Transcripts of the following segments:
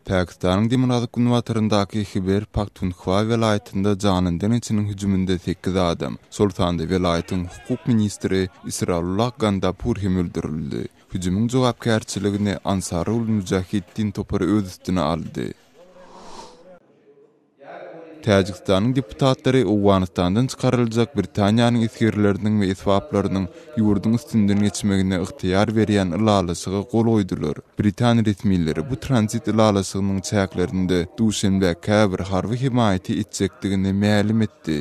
Pakistan'ın Dimradık Günwatarındaky Hiber Pakhtunkhwa welaýatynda janyndan içiniň hüjüminde 8 adam, Sultanda welaýatyň hukuk ministri Israrullah Gandapur hem öldürildi. Hüjümüň jogapkärçiligini Ansarul Müjahiddin topary öz üstüne aldy. Täjikistanyň deputatlary Awganistandan çykaryljak Britaniýanyň isgerleriniň we isbaplarynyň ýurdun üstünden geçmegine ygtyýar berýän ylalasyga gol goýdular. Britaniýa resmileri bu transit ylalasygynyň çäklerinde duşenbe käbir harby himayaty etjekdigini ma'lum etdi.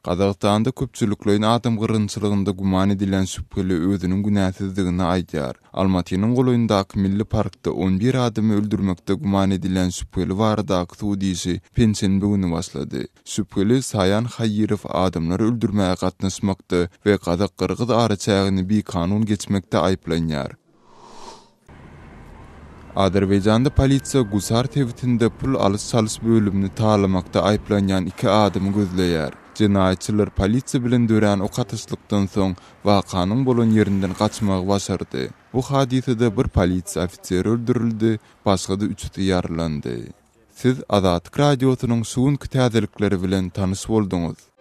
Kazakstanda köpçülüklerin adam gyrgynçylygynda guman edilen şüpheli özünün günäsizdigini aýdýar. Almatynyň goloýundaky Milli Parkda 11 adamy öldürmekde guman edilen şüpheli baradaky sudyjy pensiýa güni başlady. Şüpheli Sayan Hayyrov adamlary öldürmäge gatnaşmakda we Kazak-Kyrgyz araçagyny bir kanun geçmekde aýplanýar. Azerbaýjanda polisiýa Gusar tewitinde pul alys-salys bölümini talamakda aýplanýan 2 adamy gözleýär. Cinayetçiler polisiýa bilen dören o katyşlykdan soň wakanyň bolan ýerinden gaçmagy başardy. Bu hadisede bir polisiýa ofiseri öldürildi, başga da 3 ýaralandy. Siz Azatlyk radiosynyň şuňky täzelikleri bilen tanış bolduňyz.